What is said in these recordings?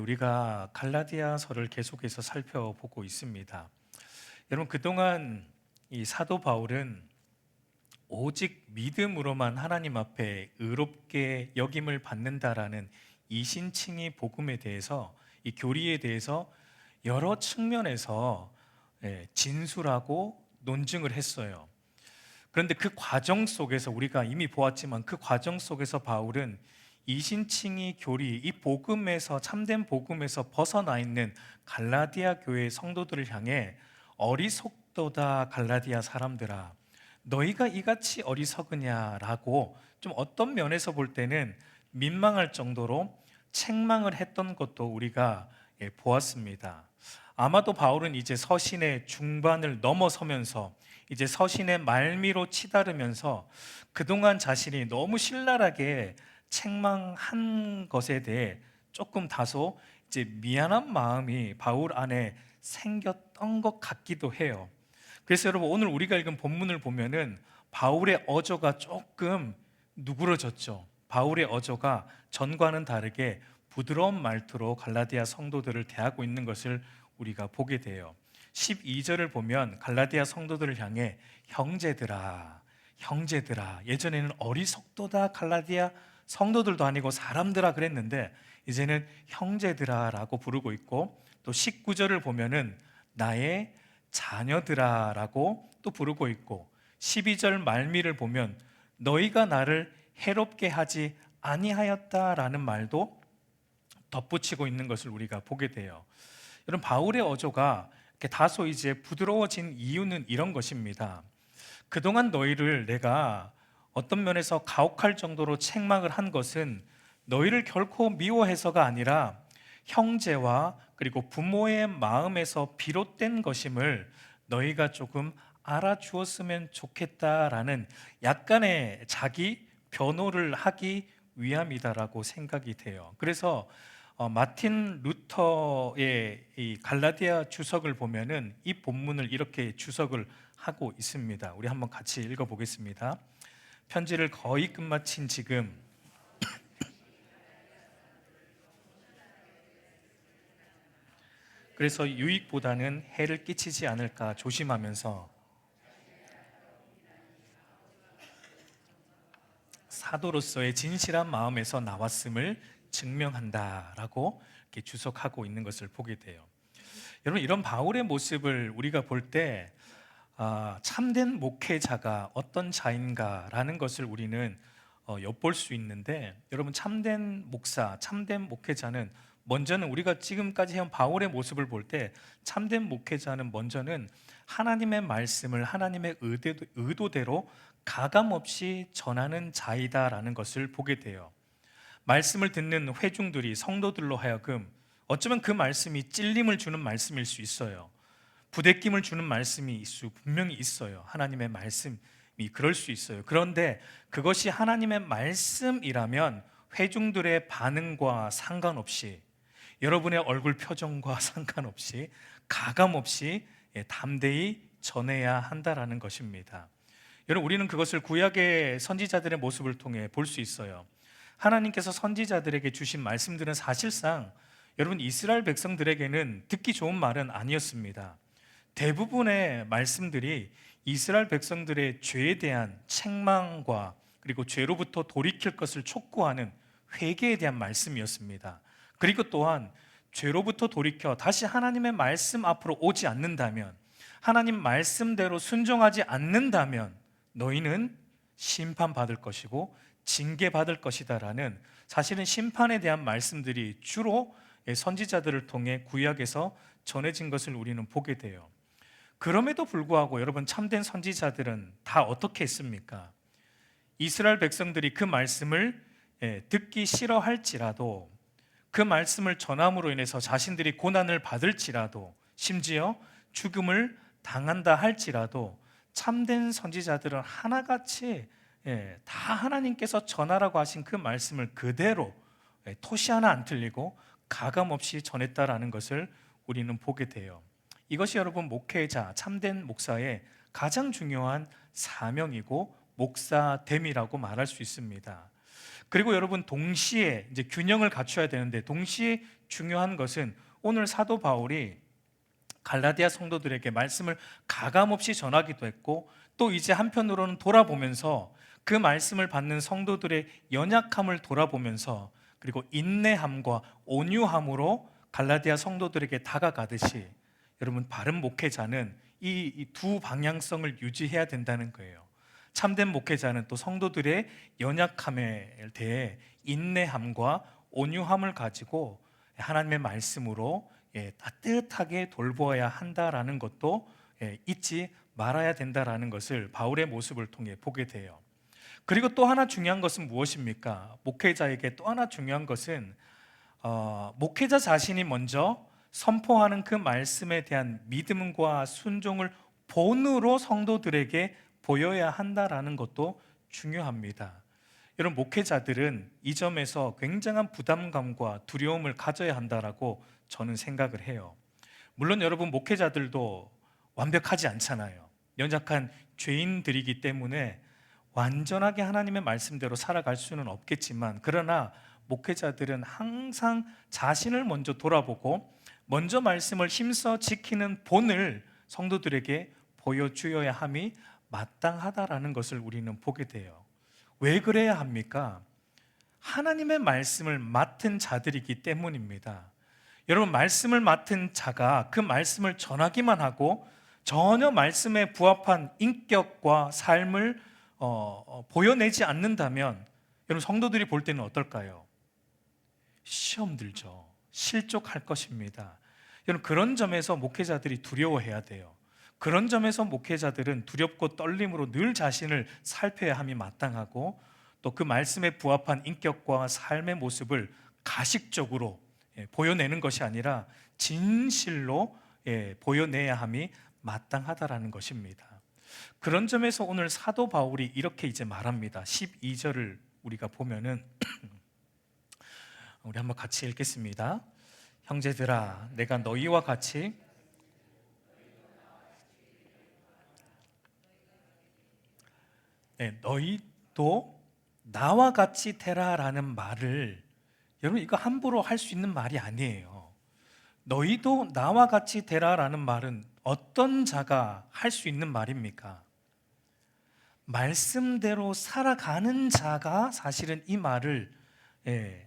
우리가 갈라디아서를 계속해서 살펴보고 있습니다. 여러분, 그동안 이 사도 바울은 오직 믿음으로만 하나님 앞에 의롭게 여김을 받는다라는 이신칭의 복음에 대해서, 이 교리에 대해서 여러 측면에서 진술하고 논증을 했어요. 그런데 그 과정 속에서 우리가 이미 보았지만, 그 과정 속에서 바울은 이신칭의 교리, 이 복음에서, 참된 복음에서 벗어나 있는 갈라디아 교회 성도들을 향해 어리석도다 갈라디아 사람들아, 너희가 이같이 어리석으냐라고, 좀 어떤 면에서 볼 때는 민망할 정도로 책망을 했던 것도 우리가 보았습니다. 아마도 바울은 이제 서신의 중반을 넘어서면서, 이제 서신의 말미로 치달으면서 그동안 자신이 너무 신랄하게 책망한 것에 대해 조금 다소 이제 미안한 마음이 바울 안에 생겼던 것 같기도 해요. 그래서 여러분, 오늘 우리가 읽은 본문을 보면은 바울의 어조가 조금 누그러졌죠. 바울의 어조가 전과는 다르게 부드러운 말투로 갈라디아 성도들을 대하고 있는 것을 우리가 보게 돼요. 12절을 보면 갈라디아 성도들을 향해 형제들아, 형제들아, 예전에는 어리석도다 갈라디아 성도들도 아니고 사람들아 그랬는데 이제는 형제들아라고 부르고 있고, 또 19절을 보면은 나의 자녀들아라고 또 부르고 있고, 12절 말미를 보면 너희가 나를 해롭게 하지 아니하였다라는 말도 덧붙이고 있는 것을 우리가 보게 돼요. 여러분, 바울의 어조가 이렇게 다소 이제 부드러워진 이유는 이런 것입니다. 그동안 너희를 내가 어떤 면에서 가혹할 정도로 책망을 한 것은 너희를 결코 미워해서가 아니라 형제와 그리고 부모의 마음에서 비롯된 것임을 너희가 조금 알아주었으면 좋겠다라는 약간의 자기 변호를 하기 위함이다라고 생각이 돼요. 그래서 마틴 루터의 이 갈라디아 주석을 보면은 이 본문을 이렇게 주석을 하고 있습니다. 우리 한번 같이 읽어보겠습니다. 편지를 거의 끝마친 지금 그래서 유익보다는 해를 끼치지 않을까 조심하면서 사도로서의 진실한 마음에서 나왔음을 증명한다라고 이렇게 주석하고 있는 것을 보게 돼요. 여러분, 이런 바울의 모습을 우리가 볼 때 참된 목회자가 어떤 자인가라는 것을 우리는 엿볼 수 있는데, 여러분, 참된 목사, 참된 목회자는 먼저는, 우리가 지금까지 해온 바울의 모습을 볼 때 참된 목회자는 먼저는 하나님의 말씀을 하나님의 의도대로 가감없이 전하는 자이다라는 것을 보게 돼요. 말씀을 듣는 회중들이, 성도들로 하여금 어쩌면 그 말씀이 찔림을 주는 말씀일 수 있어요. 부대낌을 주는 말씀이 분명히 있어요. 하나님의 말씀이 그럴 수 있어요. 그런데 그것이 하나님의 말씀이라면 회중들의 반응과 상관없이, 여러분의 얼굴 표정과 상관없이 가감없이 담대히 전해야 한다라는 것입니다. 여러분, 우리는 그것을 구약의 선지자들의 모습을 통해 볼 수 있어요. 하나님께서 선지자들에게 주신 말씀들은 사실상 여러분, 이스라엘 백성들에게는 듣기 좋은 말은 아니었습니다. 대부분의 말씀들이 이스라엘 백성들의 죄에 대한 책망과 그리고 죄로부터 돌이킬 것을 촉구하는 회개에 대한 말씀이었습니다. 그리고 또한 죄로부터 돌이켜 다시 하나님의 말씀 앞으로 오지 않는다면, 하나님 말씀대로 순종하지 않는다면 너희는 심판받을 것이고 징계받을 것이다라는, 사실은 심판에 대한 말씀들이 주로 선지자들을 통해 구약에서 전해진 것을 우리는 보게 돼요. 그럼에도 불구하고 여러분, 참된 선지자들은 다 어떻게 했습니까? 이스라엘 백성들이 그 말씀을 듣기 싫어할지라도, 그 말씀을 전함으로 인해서 자신들이 고난을 받을지라도, 심지어 죽음을 당한다 할지라도 참된 선지자들은 하나같이 다 하나님께서 전하라고 하신 그 말씀을 그대로 토시 하나 안 틀리고 가감없이 전했다라는 것을 우리는 보게 돼요. 이것이 여러분, 목회자, 참된 목사의 가장 중요한 사명이고 목사됨이라고 말할 수 있습니다. 그리고 여러분, 동시에 이제 균형을 갖춰야 되는데, 동시에 중요한 것은 오늘 사도 바울이 갈라디아 성도들에게 말씀을 가감없이 전하기도 했고, 또 이제 한편으로는 돌아보면서 그 말씀을 받는 성도들의 연약함을 돌아보면서, 그리고 인내함과 온유함으로 갈라디아 성도들에게 다가가듯이, 여러분, 바른 목회자는 이 두 방향성을 유지해야 된다는 거예요. 참된 목회자는 또 성도들의 연약함에 대해 인내함과 온유함을 가지고 하나님의 말씀으로 따뜻하게 돌보아야 한다라는 것도 잊지 말아야 된다라는 것을 바울의 모습을 통해 보게 돼요. 그리고 또 하나 중요한 것은 무엇입니까? 목회자에게 또 하나 중요한 것은 목회자 자신이 먼저 선포하는 그 말씀에 대한 믿음과 순종을 본으로 성도들에게 보여야 한다라는 것도 중요합니다. 여러분, 목회자들은 이 점에서 굉장한 부담감과 두려움을 가져야 한다라고 저는 생각을 해요. 물론 여러분, 목회자들도 완벽하지 않잖아요. 연약한 죄인들이기 때문에 완전하게 하나님의 말씀대로 살아갈 수는 없겠지만, 그러나 목회자들은 항상 자신을 먼저 돌아보고 먼저 말씀을 힘써 지키는 본을 성도들에게 보여주어야 함이 마땅하다라는 것을 우리는 보게 돼요. 왜 그래야 합니까? 하나님의 말씀을 맡은 자들이기 때문입니다. 여러분, 말씀을 맡은 자가 그 말씀을 전하기만 하고 전혀 말씀에 부합한 인격과 삶을 보여내지 않는다면, 여러분, 성도들이 볼 때는 어떨까요? 시험 들죠. 실족할 것입니다. 여러분, 그런 점에서 목회자들이 두려워해야 돼요. 그런 점에서 목회자들은 두렵고 떨림으로 늘 자신을 살펴야 함이 마땅하고, 또 그 말씀에 부합한 인격과 삶의 모습을 가식적으로 보여내는 것이 아니라 진실로 보여내야 함이 마땅하다라는 것입니다. 그런 점에서 오늘 사도 바울이 이렇게 이제 말합니다. 12절을 우리가 보면은 우리 한번 같이 읽겠습니다. 형제들아, 내가 너희와 같이 너희도 나와 같이 되라라는 말을, 여러분, 이거 함부로 할 수 있는 말이 아니에요. 너희도 나와 같이 되라라는 말은 어떤 자가 할 수 있는 말입니까? 말씀대로 살아가는 자가 사실은 이 말을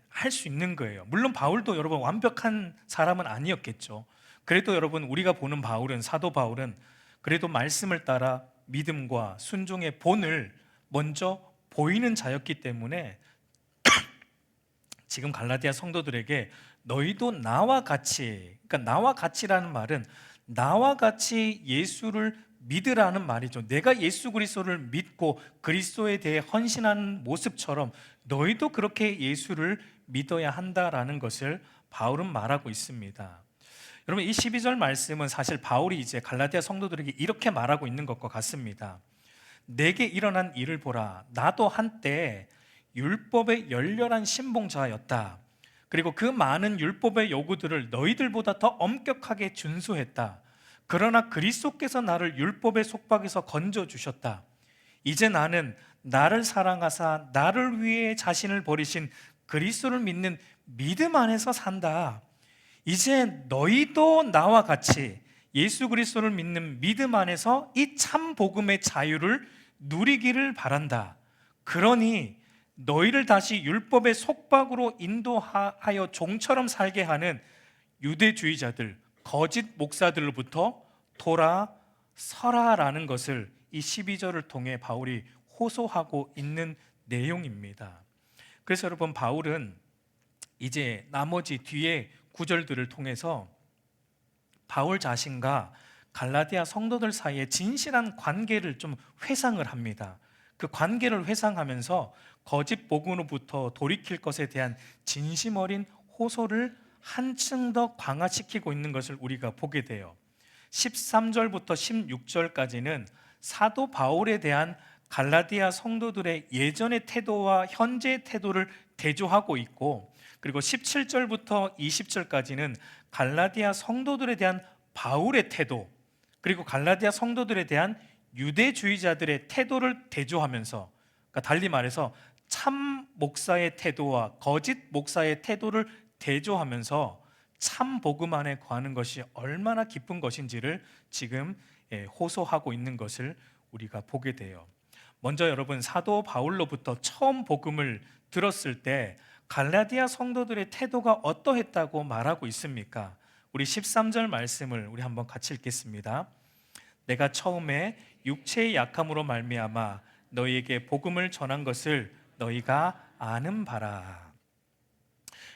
할 수 있는 거예요. 물론 바울도 여러분 완벽한 사람은 아니었겠죠. 그래도 여러분, 우리가 보는 바울은, 사도 바울은 그래도 말씀을 따라 믿음과 순종의 본을 먼저 보이는 자였기 때문에 지금 갈라디아 성도들에게 너희도 나와 같이, 그러니까 나와 같이라는 말은 나와 같이 예수를 믿으라는 말이죠. 내가 예수 그리스도를 믿고 그리스도에 대해 헌신하는 모습처럼 너희도 그렇게 예수를 믿어야 한다라는 것을 바울은 말하고 있습니다. 여러분, 이 12절 말씀은 사실 바울이 이제 갈라디아 성도들에게 이렇게 말하고 있는 것과 같습니다. 내게 일어난 일을 보라. 나도 한때 율법의 열렬한 신봉자였다. 그리고 그 많은 율법의 요구들을 너희들보다 더 엄격하게 준수했다. 그러나 그리스도께서 나를 율법의 속박에서 건져주셨다. 이제 나는 나를 사랑하사 나를 위해 자신을 버리신 그리스도를 믿는 믿음 안에서 산다. 이제 너희도 나와 같이 예수 그리스도를 믿는 믿음 안에서 이 참 복음의 자유를 누리기를 바란다. 그러니 너희를 다시 율법의 속박으로 인도하여 종처럼 살게 하는 유대주의자들, 거짓 목사들로부터 돌아서라라는 것을 이 12절을 통해 바울이 호소하고 있는 내용입니다. 그래서 여러분, 바울은 이제 나머지 뒤에 구절들을 통해서 바울 자신과 갈라디아 성도들 사이의 진실한 관계를 좀 회상을 합니다. 그 관계를 회상하면서 거짓 복음으로부터 돌이킬 것에 대한 진심 어린 호소를 한층 더 강화시키고 있는 것을 우리가 보게 돼요. 13절부터 16절까지는 사도 바울에 대한 갈라디아 성도들의 예전의 태도와 현재의 태도를 대조하고 있고, 그리고 17절부터 20절까지는 갈라디아 성도들에 대한 바울의 태도, 그리고 갈라디아 성도들에 대한 유대주의자들의 태도를 대조하면서, 그러니까 달리 말해서 참 목사의 태도와 거짓 목사의 태도를 대조하면서 참 복음 안에 거하는 것이 얼마나 기쁜 것인지를 지금 호소하고 있는 것을 우리가 보게 돼요. 먼저 여러분, 사도 바울로부터 처음 복음을 들었을 때 갈라디아 성도들의 태도가 어떠했다고 말하고 있습니까? 우리 13절 말씀을 우리 한번 같이 읽겠습니다. 내가 처음에 육체의 약함으로 말미암아 너희에게 복음을 전한 것을 너희가 아는 바라.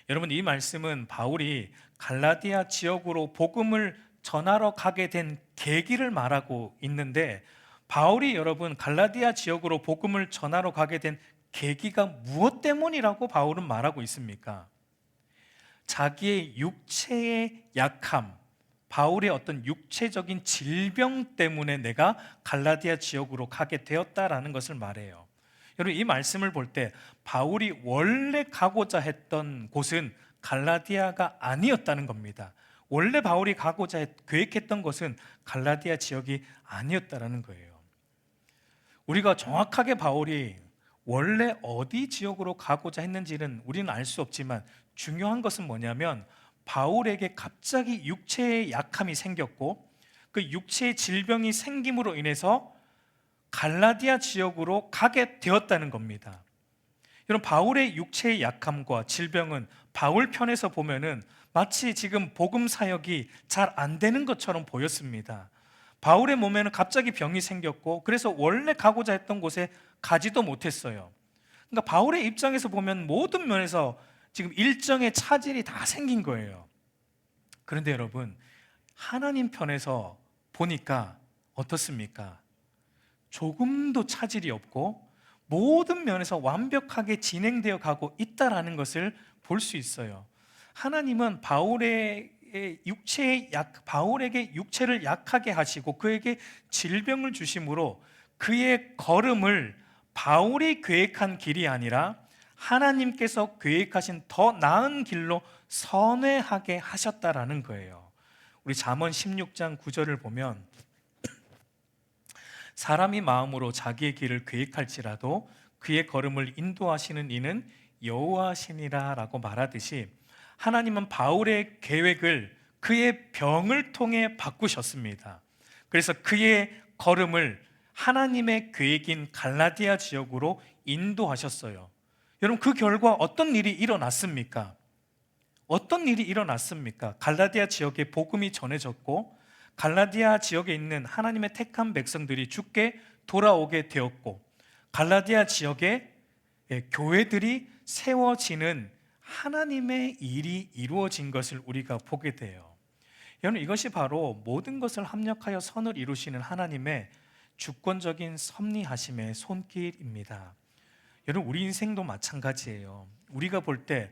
여러분, 이 말씀은 바울이 갈라디아 지역으로 복음을 전하러 가게 된 계기를 말하고 있는데, 바울이 여러분 갈라디아 지역으로 복음을 전하러 가게 된 계기가 무엇 때문이라고 바울은 말하고 있습니까? 자기의 육체의 약함, 바울의 어떤 육체적인 질병 때문에 내가 갈라디아 지역으로 가게 되었다라는 것을 말해요. 여러분, 이 말씀을 볼 때 바울이 원래 가고자 했던 곳은 갈라디아가 아니었다는 겁니다. 원래 바울이 계획했던 것은 갈라디아 지역이 아니었다라는 거예요. 우리가 정확하게 바울이 원래 어디 지역으로 가고자 했는지는 우리는 알 수 없지만, 중요한 것은 뭐냐면 바울에게 갑자기 육체의 약함이 생겼고, 그 육체의 질병이 생김으로 인해서 갈라디아 지역으로 가게 되었다는 겁니다. 여러분, 바울의 육체의 약함과 질병은 바울 편에서 보면은 마치 지금 복음 사역이 잘 안 되는 것처럼 보였습니다. 바울의 몸에는 갑자기 병이 생겼고, 그래서 원래 가고자 했던 곳에 가지도 못했어요. 그러니까 바울의 입장에서 보면 모든 면에서 지금 일정의 차질이 다 생긴 거예요. 그런데 여러분, 하나님 편에서 보니까 어떻습니까? 조금도 차질이 없고 모든 면에서 완벽하게 진행되어 가고 있다라는 것을 볼 수 있어요. 하나님은 바울에게 육체를 약하게 하시고 그에게 질병을 주심으로 그의 걸음을 바울이 계획한 길이 아니라 하나님께서 계획하신 더 나은 길로 선회하게 하셨다라는 거예요. 우리 잠언 16장 9절을 보면, 사람이 마음으로 자기의 길을 계획할지라도 그의 걸음을 인도하시는 이는 여호와시니라 라고 말하듯이, 하나님은 바울의 계획을 그의 병을 통해 바꾸셨습니다. 그래서 그의 걸음을 하나님의 계획인 갈라디아 지역으로 인도하셨어요. 여러분, 그 결과 어떤 일이 일어났습니까? 어떤 일이 일어났습니까? 갈라디아 지역에 복음이 전해졌고, 갈라디아 지역에 있는 하나님의 택한 백성들이 주께 돌아오게 되었고, 갈라디아 지역에 교회들이 세워지는 하나님의 일이 이루어진 것을 우리가 보게 돼요. 여러분, 이것이 바로 모든 것을 합력하여 선을 이루시는 하나님의 주권적인 섭리하심의 손길입니다. 여러분, 우리 인생도 마찬가지예요. 우리가 볼 때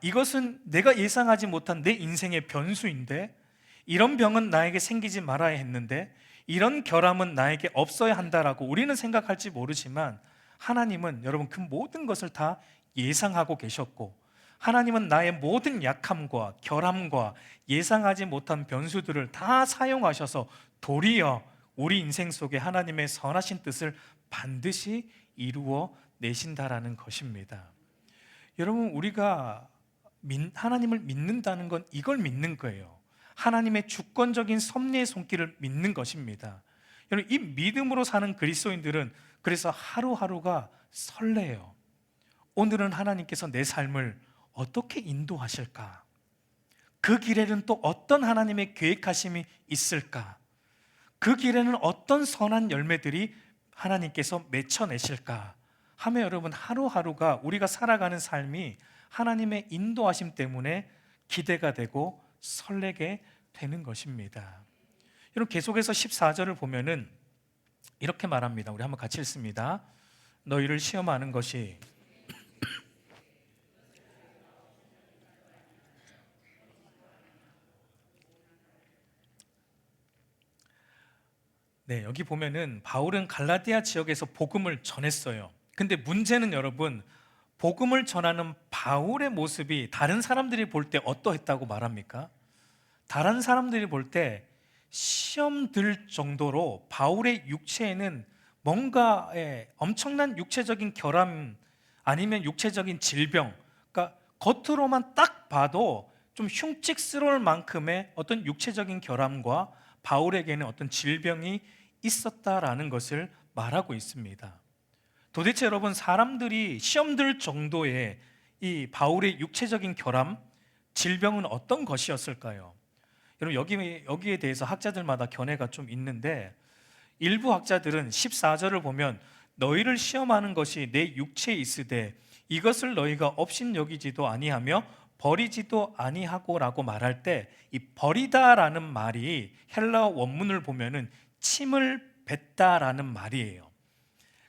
이것은 내가 예상하지 못한 내 인생의 변수인데, 이런 병은 나에게 생기지 말아야 했는데, 이런 결함은 나에게 없어야 한다라고 우리는 생각할지 모르지만, 하나님은 여러분 그 모든 것을 다 예상하고 계셨고, 하나님은 나의 모든 약함과 결함과 예상하지 못한 변수들을 다 사용하셔서 도리어 우리 인생 속에 하나님의 선하신 뜻을 반드시 이루어 내신다라는 것입니다. 여러분, 우리가 하나님을 믿는다는 건 이걸 믿는 거예요. 하나님의 주권적인 섭리의 손길을 믿는 것입니다. 여러분, 이 믿음으로 사는 그리스도인들은 그래서 하루하루가 설레요. 오늘은 하나님께서 내 삶을 어떻게 인도하실까? 그 길에는 또 어떤 하나님의 계획하심이 있을까? 그 길에는 어떤 선한 열매들이 하나님께서 맺혀내실까? 하며 여러분, 하루하루가 우리가 살아가는 삶이 하나님의 인도하심 때문에 기대가 되고 설레게 되는 것입니다. 여러분, 계속해서 14절을 보면은 이렇게 말합니다. 우리 한번 같이 읽습니다. 너희를 시험하는 것이 여기 보면은 바울은 갈라디아 지역에서 복음을 전했어요. 근데 문제는 여러분, 복음을 전하는 바울의 모습이 다른 사람들이 볼 때 어떠했다고 말합니까? 다른 사람들이 볼 때 시험 들 정도로 바울의 육체에는 뭔가 엄청난 육체적인 결함, 아니면 육체적인 질병, 그러니까 겉으로만 딱 봐도 좀 흉측스러울 만큼의 어떤 육체적인 결함과 바울에게는 어떤 질병이 있었다라는 것을 말하고 있습니다. 도대체 여러분, 사람들이 시험 들 정도의 이 바울의 육체적인 결함, 질병은 어떤 것이었을까요? 여러분, 여기에 대해서 학자들마다 견해가 좀 있는데, 일부 학자들은 14절을 보면 너희를 시험하는 것이 내 육체에 있으되 이것을 너희가 업신여기지도 아니하며 버리지도 아니하고라고 말할 때, 이 버리다라는 말이 헬라어 원문을 보면은 침을 뱉다라는 말이에요.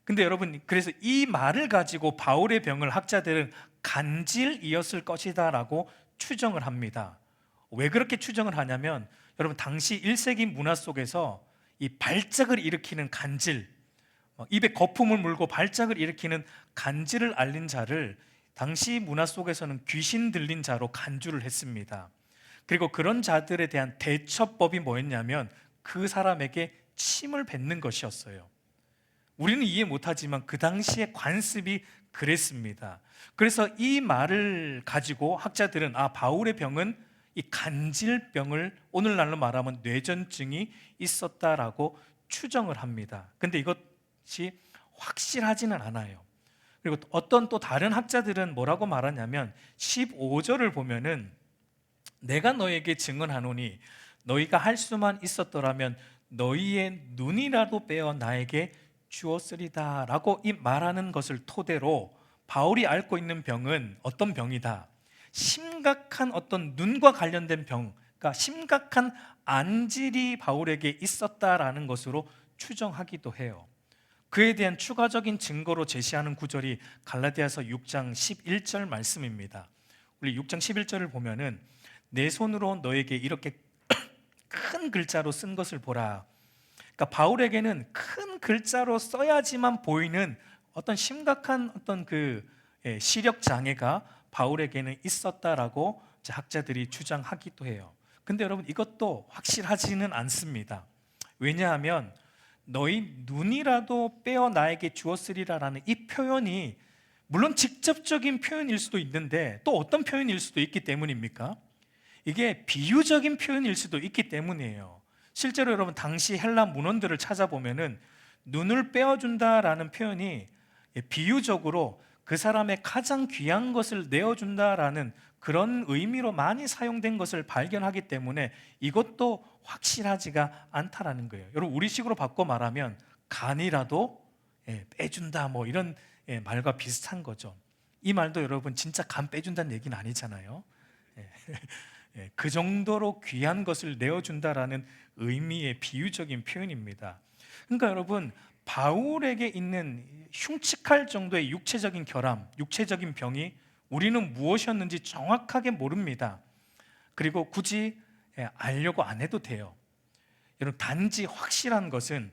근데 여러분, 그래서 이 말을 가지고 바울의 병을 학자들은 간질이었을 것이다라고 추정을 합니다. 왜 그렇게 추정을 하냐면, 여러분, 당시 1세기 문화 속에서 이 발작을 일으키는 간질, 입에 거품을 물고 발작을 일으키는 간질을 앓는 자를 당시 문화 속에서는 귀신 들린 자로 간주를 했습니다. 그리고 그런 자들에 대한 대처법이 뭐였냐면 그 사람에게 침을 뱉는 것이었어요. 우리는 이해 못하지만 그 당시의 관습이 그랬습니다. 그래서 이 말을 가지고 학자들은 바울의 병은 이 간질병을 오늘날로 말하면 뇌전증이 있었다라고 추정을 합니다. 근데 이것이 확실하지는 않아요. 그리고 어떤 또 다른 학자들은 뭐라고 말하냐면 15절을 보면은 내가 너에게 증언하노니 너희가 할 수만 있었더라면 너희의 눈이라도 빼어 나에게 주었으리다 라고 이 말하는 것을 토대로 바울이 앓고 있는 병은 어떤 병이다, 심각한 어떤 눈과 관련된 병, 그러니까 심각한 안질이 바울에게 있었다라는 것으로 추정하기도 해요. 그에 대한 추가적인 증거로 제시하는 구절이 갈라디아서 6장 11절 말씀입니다. 우리 6장 11절을 보면은 내 손으로 너에게 이렇게 큰 글자로 쓴 것을 보라. 그러니까 바울에게는 큰 글자로 써야지만 보이는 어떤 심각한 어떤 시력 장애가 바울에게는 있었다라고 학자들이 주장하기도 해요. 근데 여러분, 이것도 확실하지는 않습니다. 왜냐하면 너희 눈이라도 빼어 나에게 주었으리라라는 이 표현이 물론 직접적인 표현일 수도 있는데 또 어떤 표현일 수도 있기 때문입니까? 이게 비유적인 표현일 수도 있기 때문이에요. 실제로 여러분, 당시 헬라 문헌들을 찾아보면은 눈을 빼어준다라는 표현이 비유적으로 그 사람의 가장 귀한 것을 내어준다라는 그런 의미로 많이 사용된 것을 발견하기 때문에 이것도 확실하지가 않다라는 거예요. 여러분, 우리식으로 바꿔 말하면 간이라도 빼준다 뭐 이런 말과 비슷한 거죠. 이 말도 여러분 진짜 간 빼준다는 얘기는 아니잖아요. 그 정도로 귀한 것을 내어준다라는 의미의 비유적인 표현입니다. 그러니까 여러분, 바울에게 있는 흉측할 정도의 육체적인 결함, 육체적인 병이 우리는 무엇이었는지 정확하게 모릅니다. 그리고 굳이 알려고 안 해도 돼요. 여러분, 단지 확실한 것은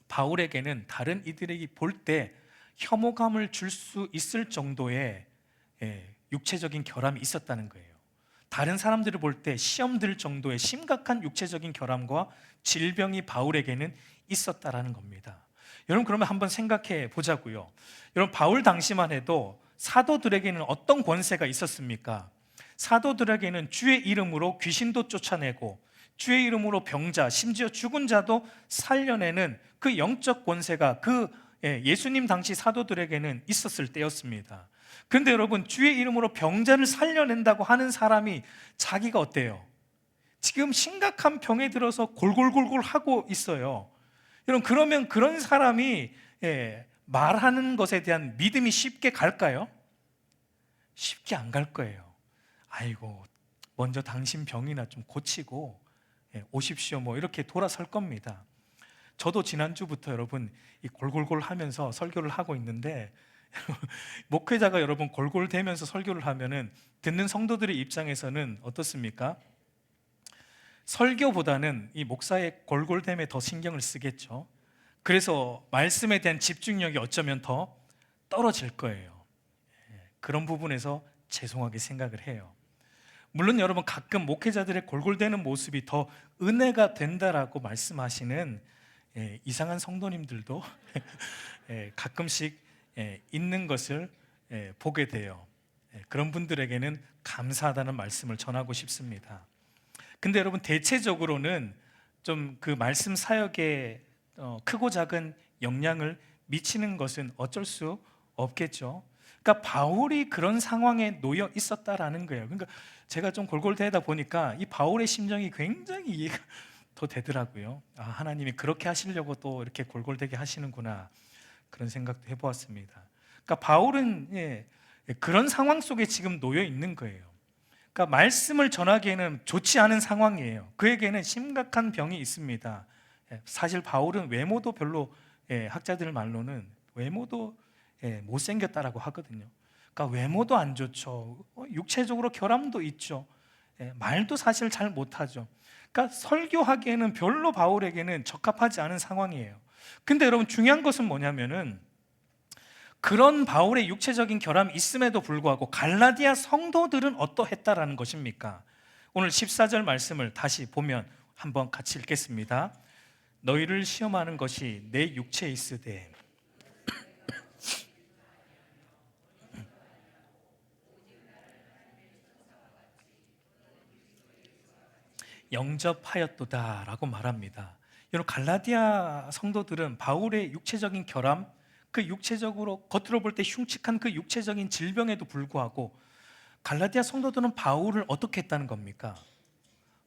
바울에게는 다른 이들에게 볼 때 혐오감을 줄 수 있을 정도의 육체적인 결함이 있었다는 거예요. 다른 사람들을 볼 때 시험 들 정도의 심각한 육체적인 결함과 질병이 바울에게는 있었다라는 겁니다. 여러분, 그러면 한번 생각해 보자고요. 여러분, 바울 당시만 해도 사도들에게는 어떤 권세가 있었습니까? 사도들에게는 주의 이름으로 귀신도 쫓아내고 주의 이름으로 병자, 심지어 죽은 자도 살려내는 그 영적 권세가 예수님 당시 사도들에게는 있었을 때였습니다. 그런데 여러분, 주의 이름으로 병자를 살려낸다고 하는 사람이 자기가 어때요? 지금 심각한 병에 들어서 골골골골 하고 있어요. 여러분, 그러면 그런 사람이 말하는 것에 대한 믿음이 쉽게 갈까요? 쉽게 안 갈 거예요. 아이고, 먼저 당신 병이나 좀 고치고 오십시오 뭐 이렇게 돌아설 겁니다. 저도 지난주부터 여러분 이 골골골 하면서 설교를 하고 있는데 목회자가 여러분 골골대면서 설교를 하면은 듣는 성도들의 입장에서는 어떻습니까? 설교보다는 이 목사의 골골댐에 더 신경을 쓰겠죠. 그래서 말씀에 대한 집중력이 어쩌면 더 떨어질 거예요. 그런 부분에서 죄송하게 생각을 해요. 물론 여러분, 가끔 목회자들의 골골대는 모습이 더 은혜가 된다라고 말씀하시는 이상한 성도님들도 가끔씩 있는 것을 보게 돼요. 그런 분들에게는 감사하다는 말씀을 전하고 싶습니다. 근데 여러분, 대체적으로는 좀 그 말씀 사역에 크고 작은 영향을 미치는 것은 어쩔 수 없겠죠. 그러니까 바울이 그런 상황에 놓여 있었다라는 거예요. 그러니까 제가 좀 골골대다 보니까 이 바울의 심정이 굉장히 이해가 더 되더라고요. 아, 하나님이 그렇게 하시려고 또 이렇게 골골대게 하시는구나, 그런 생각도 해보았습니다. 그러니까 바울은 그런 상황 속에 지금 놓여 있는 거예요. 그러니까 말씀을 전하기에는 좋지 않은 상황이에요. 그에게는 심각한 병이 있습니다. 사실 바울은 외모도 별로, 학자들 말로는 외모도 못생겼다라고 하거든요. 그러니까 외모도 안 좋죠. 육체적으로 결함도 있죠. 말도 사실 잘 못하죠. 그러니까 설교하기에는 별로 바울에게는 적합하지 않은 상황이에요. 근데 여러분, 중요한 것은 뭐냐면은 그런 바울의 육체적인 결함이 있음에도 불구하고 갈라디아 성도들은 어떠했다라는 것입니까? 오늘 14절 말씀을 다시 보면 한번 같이 읽겠습니다. 너희를 시험하는 것이 내 육체에 있으되 영접하였도다라고 말합니다. 여러분, 갈라디아 성도들은 바울의 육체적인 결함, 그 육체적으로 겉으로 볼 때 흉측한 그 육체적인 질병에도 불구하고 갈라디아 성도들은 바울을 어떻게 했다는 겁니까?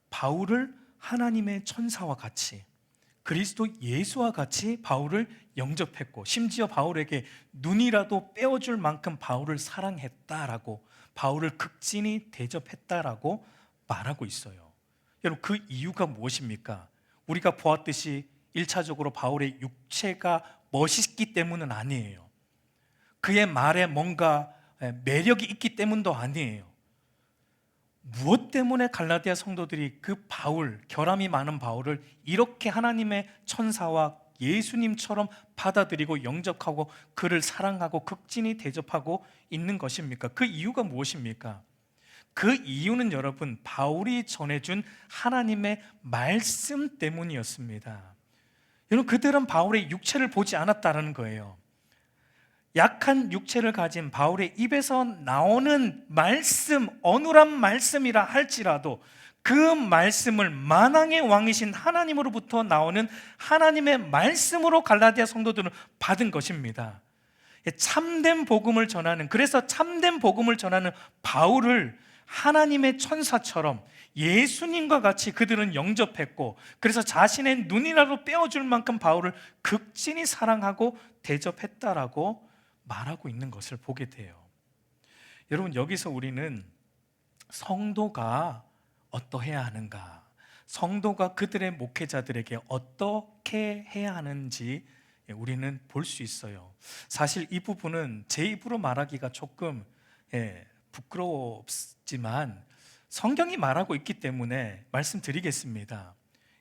바울을 하나님의 천사와 같이, 그리스도 예수와 같이 바울을 영접했고, 심지어 바울에게 눈이라도 빼어줄 만큼 바울을 사랑했다라고, 바울을 극진히 대접했다라고 말하고 있어요. 여러분, 그 이유가 무엇입니까? 우리가 보았듯이 1차적으로 바울의 육체가 멋있기 때문은 아니에요. 그의 말에 뭔가 매력이 있기 때문도 아니에요. 무엇 때문에 갈라디아 성도들이 그 바울, 결함이 많은 바울을 이렇게 하나님의 천사와 예수님처럼 받아들이고 영접하고 그를 사랑하고 극진히 대접하고 있는 것입니까? 그 이유가 무엇입니까? 그 이유는 여러분, 바울이 전해준 하나님의 말씀 때문이었습니다. 여러분, 그들은 바울의 육체를 보지 않았다는 거예요. 약한 육체를 가진 바울의 입에서 나오는 말씀, 어눌한 말씀이라 할지라도 그 말씀을 만왕의 왕이신 하나님으로부터 나오는 하나님의 말씀으로 갈라디아 성도들은 받은 것입니다. 참된 복음을 전하는, 그래서 참된 복음을 전하는 바울을 하나님의 천사처럼 예수님과 같이 그들은 영접했고, 그래서 자신의 눈이라도 빼어줄 만큼 바울을 극진히 사랑하고 대접했다라고 말하고 있는 것을 보게 돼요. 여러분, 여기서 우리는 성도가 어떠해야 하는가, 성도가 그들의 목회자들에게 어떻게 해야 하는지 우리는 볼 수 있어요. 사실 이 부분은 제 입으로 말하기가 조금 부끄럽지만 성경이 말하고 있기 때문에 말씀드리겠습니다.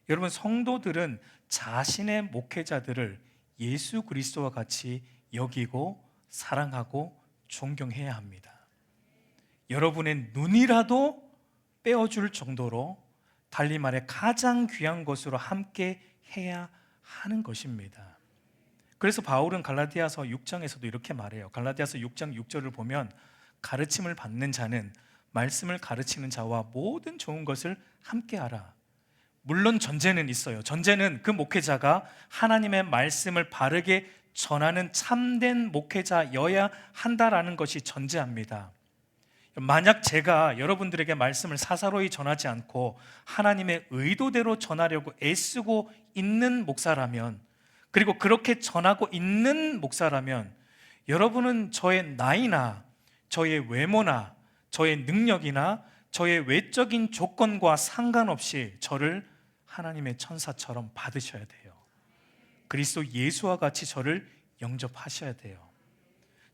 여러분, 성도들은 자신의 목회자들을 예수 그리스도와 같이 여기고 사랑하고 존경해야 합니다. 여러분의 눈이라도 빼어줄 정도로, 달리 말해 가장 귀한 것으로 함께 해야 하는 것입니다. 그래서 바울은 갈라디아서 6장에서도 이렇게 말해요. 갈라디아서 6장 6절을 보면 가르침을 받는 자는 말씀을 가르치는 자와 모든 좋은 것을 함께하라. 물론 전제는 있어요. 전제는 그 목회자가 하나님의 말씀을 바르게 전하는 참된 목회자여야 한다라는 것이 전제합니다. 만약 제가 여러분들에게 말씀을 사사로이 전하지 않고 하나님의 의도대로 전하려고 애쓰고 있는 목사라면, 그리고 그렇게 전하고 있는 목사라면, 여러분은 저의 나이나 저의 외모나 저의 능력이나 저의 외적인 조건과 상관없이 저를 하나님의 천사처럼 받으셔야 돼요. 그리스도 예수와 같이 저를 영접하셔야 돼요.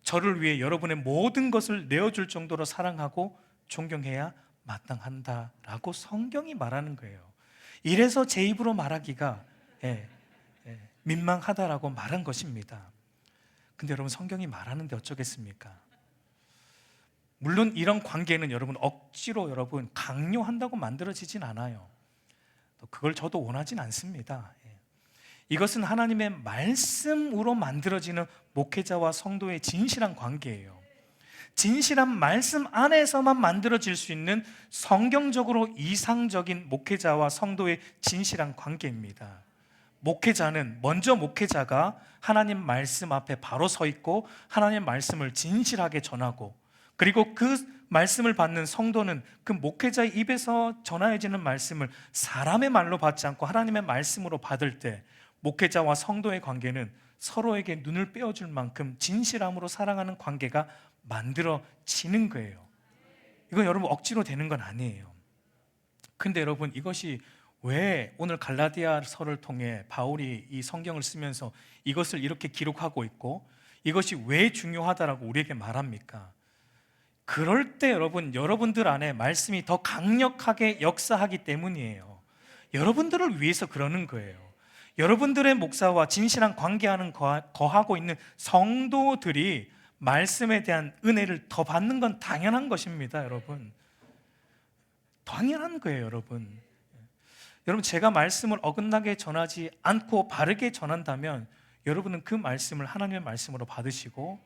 저를 위해 여러분의 모든 것을 내어줄 정도로 사랑하고 존경해야 마땅한다라고 성경이 말하는 거예요. 이래서 제 입으로 말하기가 민망하다라고 말한 것입니다. 근데 여러분, 성경이 말하는데 어쩌겠습니까? 물론 이런 관계는 여러분 억지로 여러분 강요한다고 만들어지진 않아요. 또 그걸 저도 원하진 않습니다. 이것은 하나님의 말씀으로 만들어지는 목회자와 성도의 진실한 관계예요. 진실한 말씀 안에서만 만들어질 수 있는 성경적으로 이상적인 목회자와 성도의 진실한 관계입니다. 목회자는 먼저 목회자가 하나님 말씀 앞에 바로 서 있고 하나님 말씀을 진실하게 전하고, 그리고 그 말씀을 받는 성도는 그 목회자의 입에서 전하여지는 말씀을 사람의 말로 받지 않고 하나님의 말씀으로 받을 때 목회자와 성도의 관계는 서로에게 눈을 빼어줄 만큼 진실함으로 사랑하는 관계가 만들어지는 거예요. 이건 여러분 억지로 되는 건 아니에요. 근데 여러분, 이것이 왜 오늘 갈라디아서를 통해 바울이 이 성경을 쓰면서 이것을 이렇게 기록하고 있고 이것이 왜 중요하다라고 우리에게 말합니까? 그럴 때 여러분들 안에 말씀이 더 강력하게 역사하기 때문이에요. 여러분들을 위해서 그러는 거예요. 여러분들의 목사와 진실한 관계하는 거하고 있는 성도들이 말씀에 대한 은혜를 더 받는 건 당연한 것입니다. 여러분, 당연한 거예요. 여러분, 제가 말씀을 어긋나게 전하지 않고 바르게 전한다면 여러분은 그 말씀을 하나님의 말씀으로 받으시고,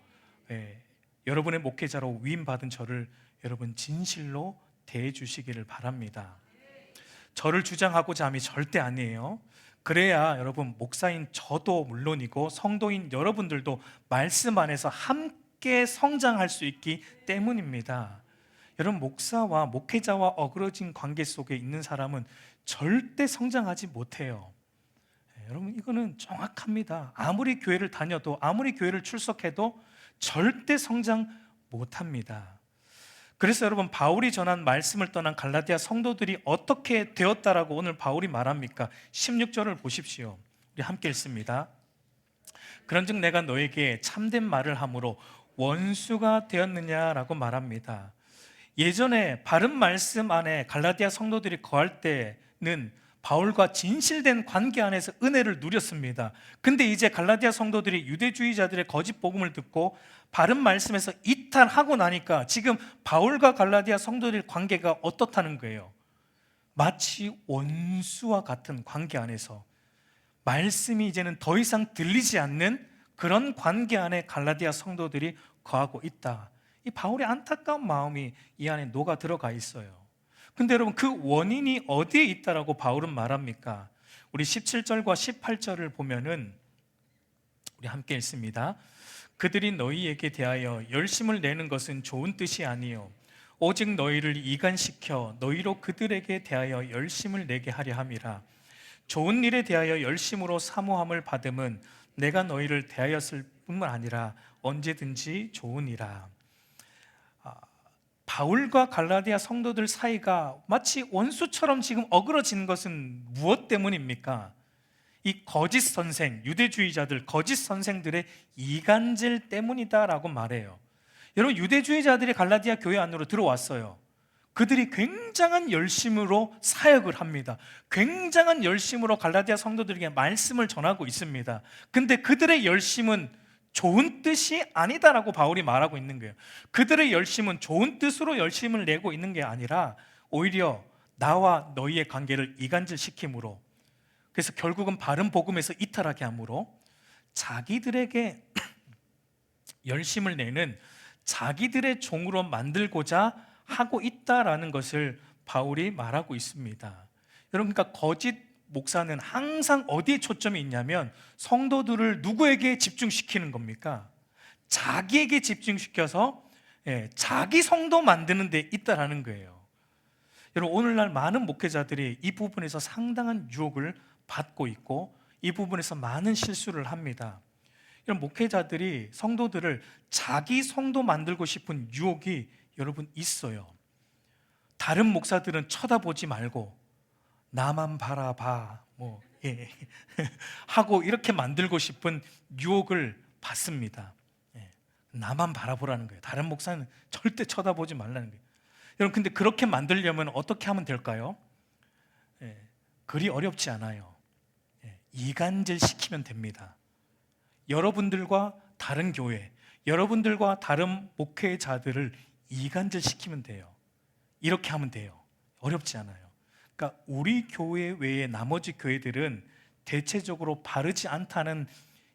여러분의 목회자로 위임받은 저를 여러분 진실로 대해 주시기를 바랍니다. 저를 주장하고자 함이 절대 아니에요. 그래야 여러분, 목사인 저도 물론이고 성도인 여러분들도 말씀 안에서 함께 성장할 수 있기 때문입니다. 여러분, 목사와 목회자와 어그러진 관계 속에 있는 사람은 절대 성장하지 못해요. 여러분, 이거는 정확합니다. 아무리 교회를 다녀도, 아무리 교회를 출석해도 절대 성장 못합니다. 그래서 여러분, 바울이 전한 말씀을 떠난 갈라디아 성도들이 어떻게 되었다라고 오늘 바울이 말합니까? 16절을 보십시오. 우리 함께 읽습니다. 그런즉 내가 너에게 참된 말을 함으로 원수가 되었느냐라고 말합니다. 예전에 바른 말씀 안에 갈라디아 성도들이 거할 때는 바울과 진실된 관계 안에서 은혜를 누렸습니다. 근데 이제 갈라디아 성도들이 유대주의자들의 거짓 복음을 듣고 바른 말씀에서 이탈하고 나니까 지금 바울과 갈라디아 성도들의 관계가 어떻다는 거예요? 마치 원수와 같은 관계 안에서 말씀이 이제는 더 이상 들리지 않는 그런 관계 안에 갈라디아 성도들이 거하고 있다. 이 바울의 안타까운 마음이 이 안에 녹아 들어가 있어요. 근데 여러분, 그 원인이 어디에 있다라고 바울은 말합니까? 우리 17절과 18절을 보면은 우리 함께 읽습니다. 그들이 너희에게 대하여 열심을 내는 것은 좋은 뜻이 아니요 오직 너희를 이간시켜 너희로 그들에게 대하여 열심을 내게 하려 함이라. 좋은 일에 대하여 열심으로 사모함을 받음은 내가 너희를 대하였을 뿐만 아니라 언제든지 좋으니라. 바울과 갈라디아 성도들 사이가 마치 원수처럼 지금 어그러지는 것은 무엇 때문입니까? 이 거짓 선생, 유대주의자들, 거짓 선생들의 이간질 때문이다라고 말해요. 여러분, 유대주의자들이 갈라디아 교회 안으로 들어왔어요. 그들이 굉장한 열심으로 사역을 합니다. 굉장한 열심으로 갈라디아 성도들에게 말씀을 전하고 있습니다. 근데 그들의 열심은 좋은 뜻이 아니다라고 바울이 말하고 있는 거예요. 그들의 열심은 좋은 뜻으로 열심을 내고 있는 게 아니라 오히려 나와 너희의 관계를 이간질시킴으로, 그래서 결국은 바른 복음에서 이탈하게 함으로 자기들에게 열심을 내는 자기들의 종으로 만들고자 하고 있다라는 것을 바울이 말하고 있습니다. 여러분, 그러니까 거짓 목사는 항상 어디에 초점이 있냐면 성도들을 누구에게 집중시키는 겁니까? 자기에게 집중시켜서 자기 성도 만드는 데 있다라는 거예요. 여러분, 오늘날 많은 목회자들이 이 부분에서 상당한 유혹을 받고 있고 이 부분에서 많은 실수를 합니다. 이런 목회자들이 성도들을 자기 성도 만들고 싶은 유혹이 여러분 있어요. 다른 목사들은 쳐다보지 말고 나만 바라봐 하고 이렇게 만들고 싶은 유혹을 받습니다. 나만 바라보라는 거예요. 다른 목사는 절대 쳐다보지 말라는 거예요. 여러분, 근데 그렇게 만들려면 어떻게 하면 될까요? 그리 어렵지 않아요. 이간질 시키면 됩니다. 여러분들과 다른 교회, 여러분들과 다른 목회자들을 이간질 시키면 돼요. 이렇게 하면 돼요. 어렵지 않아요. 그러니까 우리 교회 외에 나머지 교회들은 대체적으로 바르지 않다는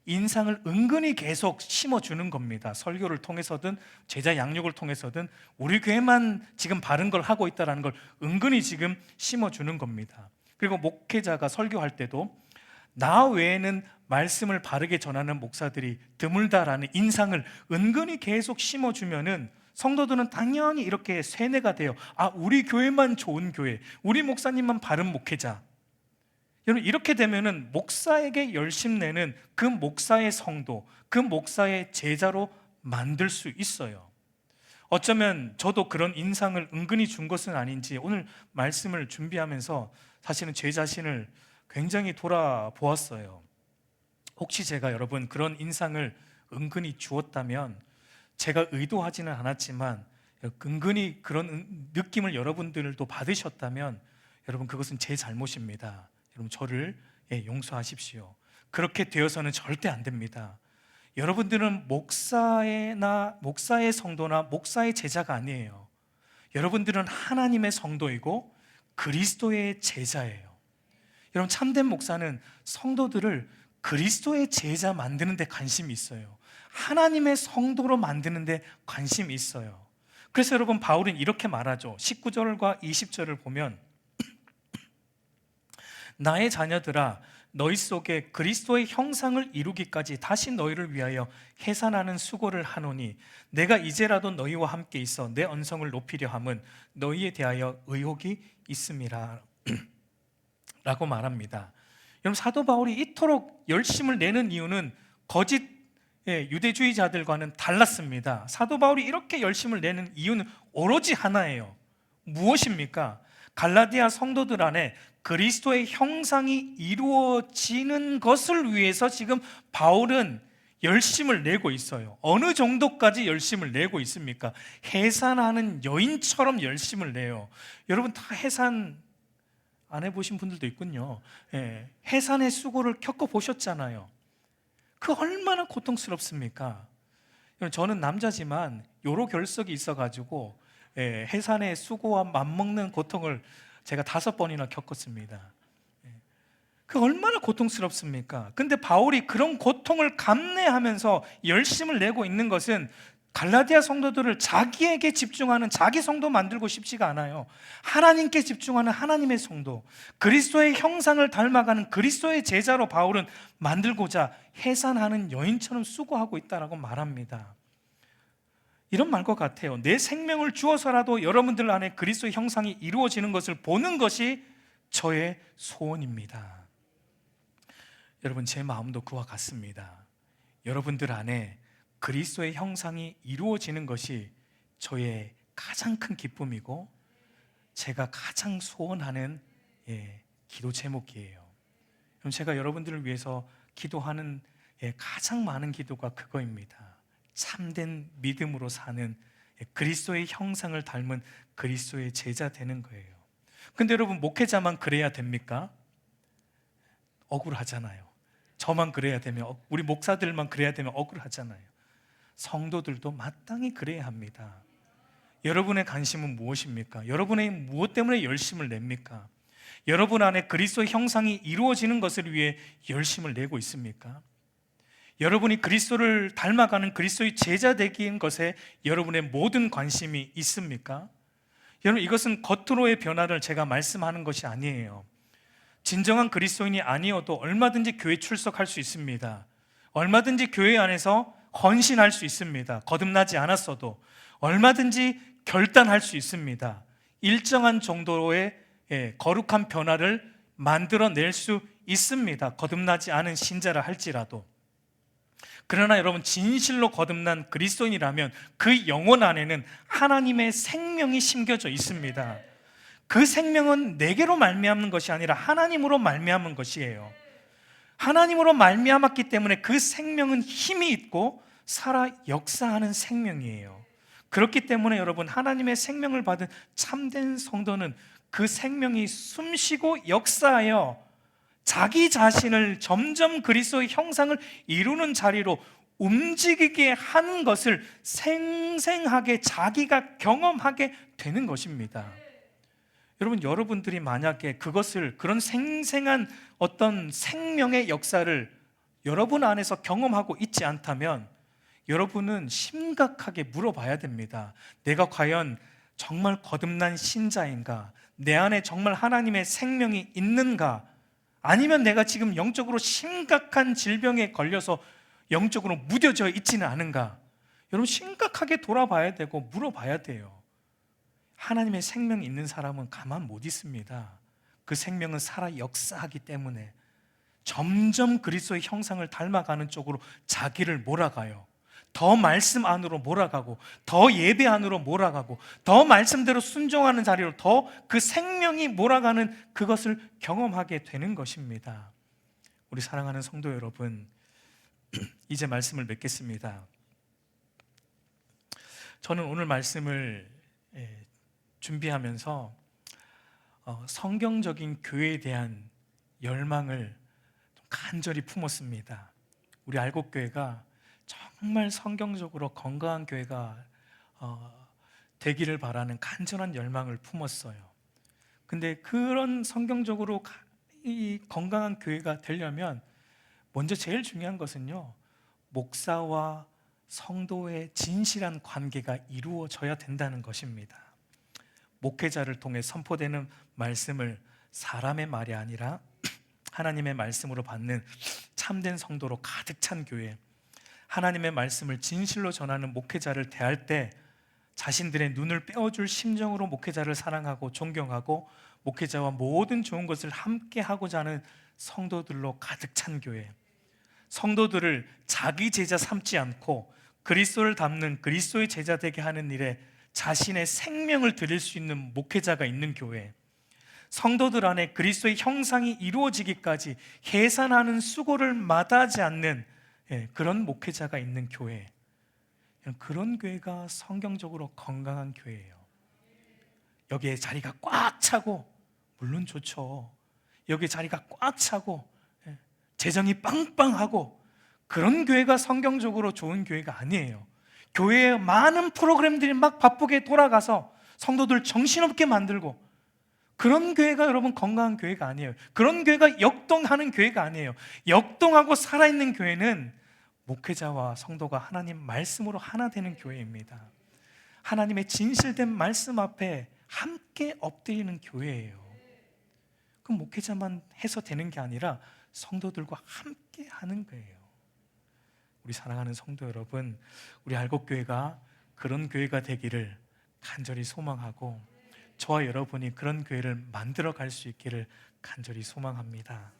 인상을 은근히 계속 심어주는 겁니다. 설교를 통해서든 제자 양육을 통해서든 우리 교회만 지금 바른 걸 하고 있다는 걸 은근히 지금 심어주는 겁니다. 그리고 목회자가 설교할 때도 나 외에는 말씀을 바르게 전하는 목사들이 드물다라는 인상을 은근히 계속 심어주면은 성도들은 당연히 이렇게 세뇌가 돼요. 아, 우리 교회만 좋은 교회, 우리 목사님만 바른 목회자. 여러분, 이렇게 되면은 목사에게 열심 내는 그 목사의 성도, 그 목사의 제자로 만들 수 있어요. 어쩌면 저도 그런 인상을 은근히 준 것은 아닌지 오늘 말씀을 준비하면서 사실은 제 자신을 굉장히 돌아보았어요. 혹시 제가 여러분 그런 인상을 은근히 주었다면, 제가 의도하지는 않았지만 은근히 그런 느낌을 여러분들도 받으셨다면 여러분 그것은 제 잘못입니다. 여러분 저를 용서하십시오. 그렇게 되어서는 절대 안 됩니다. 여러분들은 목사의 성도나 목사의 제자가 아니에요. 여러분들은 하나님의 성도이고 그리스도의 제자예요. 여러분, 참된 목사는 성도들을 그리스도의 제자 만드는 데 관심이 있어요. 하나님의 성도로 만드는 데 관심이 있어요. 그래서 여러분, 바울은 이렇게 말하죠. 19절과 20절을 보면 나의 자녀들아, 너희 속에 그리스도의 형상을 이루기까지 다시 너희를 위하여 해산하는 수고를 하노니 내가 이제라도 너희와 함께 있어 내 언성을 높이려 함은 너희에 대하여 의혹이 있음이라 라고 말합니다. 여러분, 사도 바울이 이토록 열심을 내는 이유는 거짓 유대주의자들과는 달랐습니다. 사도 바울이 이렇게 열심을 내는 이유는 오로지 하나예요. 무엇입니까? 갈라디아 성도들 안에 그리스도의 형상이 이루어지는 것을 위해서 지금 바울은 열심을 내고 있어요. 어느 정도까지 열심을 내고 있습니까? 해산하는 여인처럼 열심을 내요. 여러분 다 해산 안 해보신 분들도 있군요. 해산의 수고를 겪어보셨잖아요. 그 얼마나 고통스럽습니까? 저는 남자지만 요로 결석이 있어가지고 해산의 수고와 맞먹는 고통을 제가 5번이나 겪었습니다. 그 얼마나 고통스럽습니까? 근데 바울이 그런 고통을 감내하면서 열심을 내고 있는 것은 갈라디아 성도들을 자기에게 집중하는 자기 성도 만들고 싶지가 않아요. 하나님께 집중하는 하나님의 성도, 그리스도의 형상을 닮아가는 그리스도의 제자로 바울은 만들고자 해산하는 여인처럼 수고하고 있다고 말합니다. 이런 말과 같아요. 내 생명을 주어서라도 여러분들 안에 그리스도의 형상이 이루어지는 것을 보는 것이 저의 소원입니다. 여러분, 제 마음도 그와 같습니다. 여러분들 안에 그리스도의 형상이 이루어지는 것이 저의 가장 큰 기쁨이고 제가 가장 소원하는 기도 제목이에요. 그럼 제가 여러분들을 위해서 기도하는 가장 많은 기도가 그거입니다. 참된 믿음으로 사는 그리스도의 형상을 닮은 그리스도의 제자 되는 거예요. 근데 여러분, 목회자만 그래야 됩니까? 억울하잖아요. 저만 그래야 되면, 우리 목사들만 그래야 되면 억울하잖아요. 성도들도 마땅히 그래야 합니다. 여러분의 관심은 무엇입니까? 여러분의 무엇 때문에 열심을 냅니까? 여러분 안에 그리스도의 형상이 이루어지는 것을 위해 열심을 내고 있습니까? 여러분이 그리스도를 닮아가는 그리스도의 제자 되기인 것에 여러분의 모든 관심이 있습니까? 여러분, 이것은 겉으로의 변화를 제가 말씀하는 것이 아니에요. 진정한 그리스도인이 아니어도 얼마든지 교회 출석할 수 있습니다. 얼마든지 교회 안에서 헌신할 수 있습니다. 거듭나지 않았어도 얼마든지 결단할 수 있습니다. 일정한 정도의 거룩한 변화를 만들어낼 수 있습니다. 거듭나지 않은 신자라 할지라도. 그러나 여러분, 진실로 거듭난 그리스도인이라면 그 영혼 안에는 하나님의 생명이 심겨져 있습니다. 그 생명은 내게로 말미암는 것이 아니라 하나님으로 말미암은 것이에요. 하나님으로 말미암았기 때문에 그 생명은 힘이 있고 살아 역사하는 생명이에요. 그렇기 때문에 여러분, 하나님의 생명을 받은 참된 성도는 그 생명이 숨쉬고 역사하여 자기 자신을 점점 그리스도의 형상을 이루는 자리로 움직이게 하는 것을 생생하게 자기가 경험하게 되는 것입니다. 여러분, 여러분들이 만약에 그것을, 그런 생생한 어떤 생명의 역사를 여러분 안에서 경험하고 있지 않다면 여러분은 심각하게 물어봐야 됩니다. 내가 과연 정말 거듭난 신자인가? 내 안에 정말 하나님의 생명이 있는가? 아니면 내가 지금 영적으로 심각한 질병에 걸려서 영적으로 무뎌져 있지는 않은가? 여러분 심각하게 돌아봐야 되고 물어봐야 돼요. 하나님의 생명이 있는 사람은 가만 못 있습니다. 그 생명은 살아 역사하기 때문에 점점 그리스도의 형상을 닮아가는 쪽으로 자기를 몰아가요. 더 말씀 안으로 몰아가고, 더 예배 안으로 몰아가고, 더 말씀대로 순종하는 자리로 더 그 생명이 몰아가는 그것을 경험하게 되는 것입니다. 우리 사랑하는 성도 여러분, 이제 말씀을 맺겠습니다. 저는 오늘 말씀을 준비하면서 성경적인 교회에 대한 열망을 간절히 품었습니다. 우리 알곡교회가 정말 성경적으로 건강한 교회가 되기를 바라는 간절한 열망을 품었어요. 근데 그런 성경적으로 이 건강한 교회가 되려면 먼저 제일 중요한 것은요, 목사와 성도의 진실한 관계가 이루어져야 된다는 것입니다. 목회자를 통해 선포되는 말씀을 사람의 말이 아니라 하나님의 말씀으로 받는 참된 성도로 가득 찬 교회, 하나님의 말씀을 진실로 전하는 목회자를 대할 때 자신들의 눈을 빼어줄 심정으로 목회자를 사랑하고 존경하고 목회자와 모든 좋은 것을 함께 하고자 하는 성도들로 가득 찬 교회, 성도들을 자기 제자 삼지 않고 그리스도를 닮는 그리스도의 제자 되게 하는 일에 자신의 생명을 드릴 수 있는 목회자가 있는 교회, 성도들 안에 그리스도의 형상이 이루어지기까지 해산하는 수고를 마다하지 않는 그런 목회자가 있는 교회, 그런 교회가 성경적으로 건강한 교회예요. 여기에 자리가 꽉 차고, 물론 좋죠. 여기에 자리가 꽉 차고 재정이 빵빵하고 그런 교회가 성경적으로 좋은 교회가 아니에요. 교회에 많은 프로그램들이 막 바쁘게 돌아가서 성도들 정신없게 만들고, 그런 교회가 여러분 건강한 교회가 아니에요. 그런 교회가 역동하는 교회가 아니에요. 역동하고 살아있는 교회는 목회자와 성도가 하나님 말씀으로 하나 되는 교회입니다. 하나님의 진실된 말씀 앞에 함께 엎드리는 교회예요. 그럼 목회자만 해서 되는 게 아니라 성도들과 함께 하는 거예요. 우리 사랑하는 성도 여러분, 우리 알곡교회가 그런 교회가 되기를 간절히 소망하고 저와 여러분이 그런 교회를 만들어 갈 수 있기를 간절히 소망합니다.